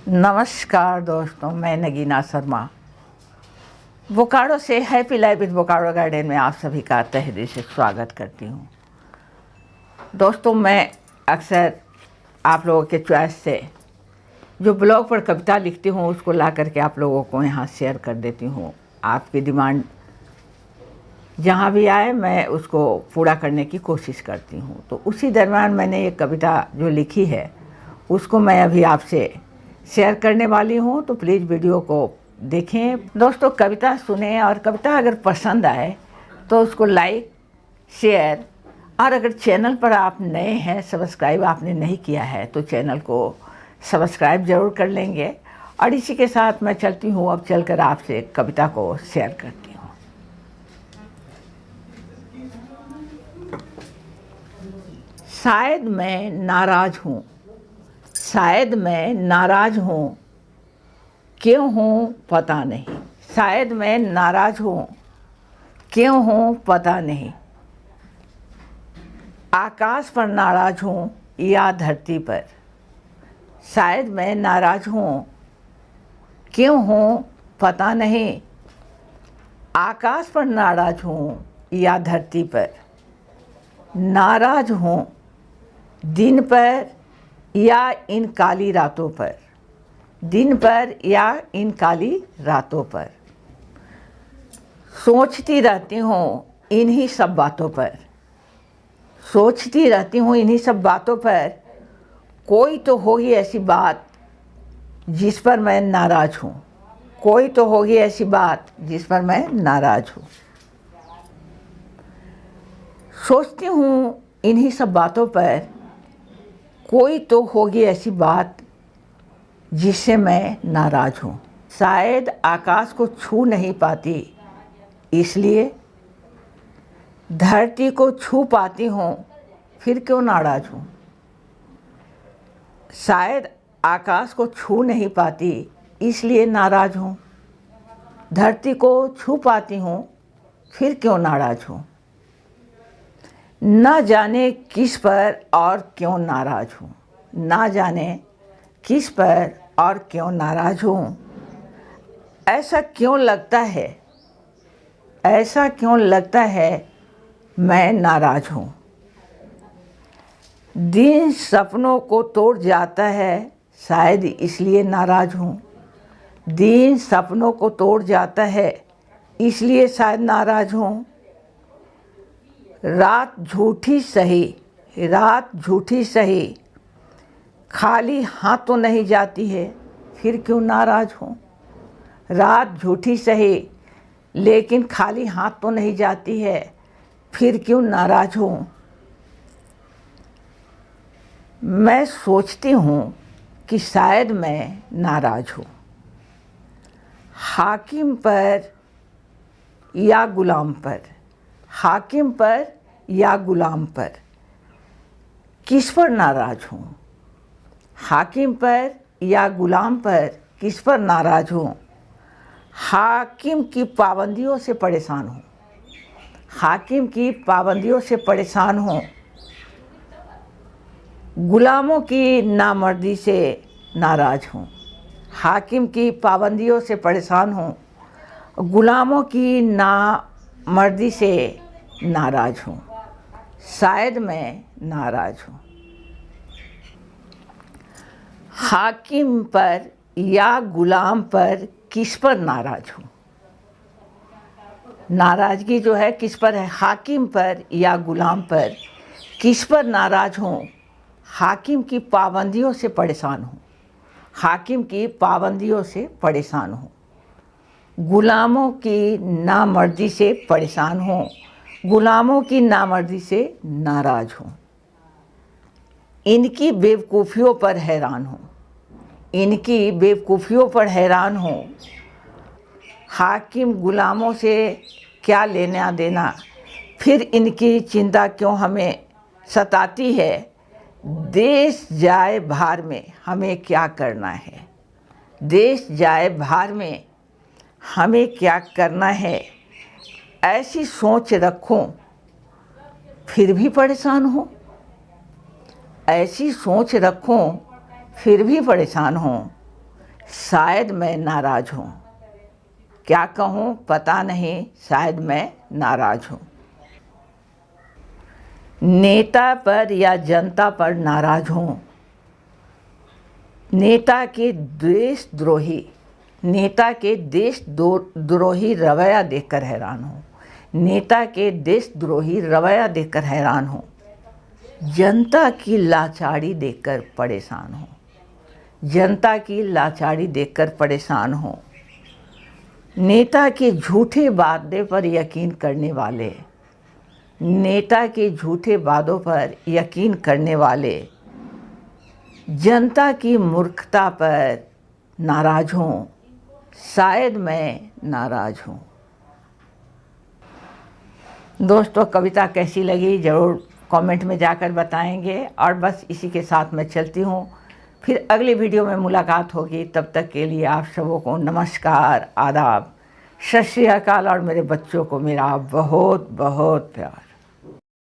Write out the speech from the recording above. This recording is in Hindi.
नमस्कार दोस्तों, मैं नगीना शर्मा बोकारो से happy life with Bokaro garden में आप सभी का तहे दिल से स्वागत करती हूँ। दोस्तों, मैं अक्सर आप लोगों के चॉइस से जो ब्लॉग पर कविता लिखती हूँ उसको ला करके आप लोगों को यहाँ शेयर कर देती हूँ। आपकी डिमांड जहाँ भी आए मैं उसको पूरा करने की कोशिश करती हूँ। तो उसी दरम्यान मैंने ये कविता जो लिखी है उसको मैं अभी आपसे शेयर करने वाली हूँ, तो प्लीज़ वीडियो को देखें। दोस्तों, कविता सुने और कविता अगर पसंद आए तो उसको लाइक, शेयर, और अगर चैनल पर आप नए हैं, सब्सक्राइब आपने नहीं किया है तो चैनल को सब्सक्राइब ज़रूर कर लेंगे। और इसी के साथ मैं चलती हूँ, अब चलकर आपसे कविता को शेयर करती हूँ। शायद मैं नाराज़ हूँ, शायद मैं नाराज़ हूँ, क्यों हूँ पता नहीं। शायद मैं नाराज़ हूँ, क्यों हूँ पता नहीं। आकाश पर नाराज़ हूँ या धरती पर। शायद मैं नाराज़ हूँ, क्यों हूँ पता नहीं। आकाश पर नाराज़ हूँ या धरती पर। नाराज़ हूँ दिन पर या इन काली रातों पर, दिन पर या इन काली रातों पर। सोचती रहती हूँ इन्हीं सब बातों पर, सोचती रहती हूँ इन्हीं सब बातों पर। कोई तो होगी ऐसी बात जिस पर मैं नाराज़ हूँ, कोई तो होगी ऐसी बात जिस पर मैं नाराज़ हूँ। सोचती हूँ इन्हीं सब बातों पर, कोई तो होगी ऐसी बात जिससे मैं नाराज़ हूँ। शायद आकाश को छू नहीं पाती इसलिए धरती को छू पाती हूँ, फिर क्यों नाराज़ हूँ। शायद आकाश को छू नहीं पाती इसलिए नाराज़ हूँ, धरती को छू पाती हूँ, फिर क्यों नाराज़ हूँ। न जाने किस पर और क्यों नाराज़ हूँ, ना जाने किस पर और क्यों नाराज़ हूँ। ऐसा क्यों लगता है, ऐसा क्यों लगता है मैं नाराज़ हूँ। दिन सपनों को तोड़ जाता है शायद इसलिए नाराज़ हूँ। दिन सपनों को तोड़ जाता है इसलिए शायद नाराज़ हूँ। रात झूठी सही, रात झूठी सही, खाली हाथ तो नहीं जाती है, फिर क्यों नाराज़ हूँ। रात झूठी सही लेकिन खाली हाथ तो नहीं जाती है, फिर क्यों नाराज़ हूँ। मैं सोचती हूँ कि शायद मैं नाराज़ हूँ। हाकिम पर या गुलाम पर, हाकिम पर या गुलाम पर, किस पर नाराज़ हूँ। हाकिम पर या गुलाम पर, किस पर नाराज़ हूँ। हाकिम की पाबंदियों से परेशान हूँ, हाकिम की पाबंदियों से परेशान हूँ। गुलामों की नामर्दी से नाराज़ हूँ। हाकिम की पाबंदियों से परेशान हूँ, गुलामों की नामर्दी से नाराज़ हूँ। शायद मैं नाराज़ हूँ। हाकिम पर या गुलाम पर, किस पर नाराज़ हूँ। नाराज़गी जो है किस पर है, हाकिम पर या गुलाम पर, किस पर नाराज़ हूँ। हाकिम की पाबंदियों से परेशान हूँ, हाकिम की पाबंदियों से परेशान हूँ। गुलामों की नामर्दी से परेशान हूँ, गुलामों की नामर्दी से नाराज़ हूँ। इनकी बेवकूफ़ियों पर हैरान हूँ, इनकी बेवकूफ़ियों पर हैरान हूँ। हाकिम गुलामों से क्या लेना देना, फिर इनकी चिंता क्यों हमें सताती है। देश जाए भार में हमें क्या करना है, देश जाए भार में हमें क्या करना है। ऐसी सोच रखूं फिर भी परेशान हूँ, ऐसी सोच रखूं फिर भी परेशान हूँ। शायद मैं नाराज़ हूँ। क्या कहूँ पता नहीं, शायद मैं नाराज़ हूँ। नेता पर या जनता पर नाराज़ हूँ। नेता के देशद्रोही रवैया देखकर हैरान हूँ। नेता के देशद्रोही रवैया देखकर हैरान हूँ। जनता की लाचारी देखकर परेशान हूँ। जनता की लाचारी देखकर परेशान हूँ। नेता के झूठे वादे पर यकीन करने वाले, नेता के झूठे वादों पर यकीन करने वाले, जनता की मूर्खता पर नाराज़ हूँ। शायद मैं नाराज़ हूँ। दोस्तों, कविता कैसी लगी ज़रूर कमेंट में जाकर बताएंगे। और बस इसी के साथ मैं चलती हूँ, फिर अगली वीडियो में मुलाकात होगी। तब तक के लिए आप सबों को नमस्कार, आदाब, सत श्री अकाल और मेरे बच्चों को मेरा बहुत बहुत प्यार।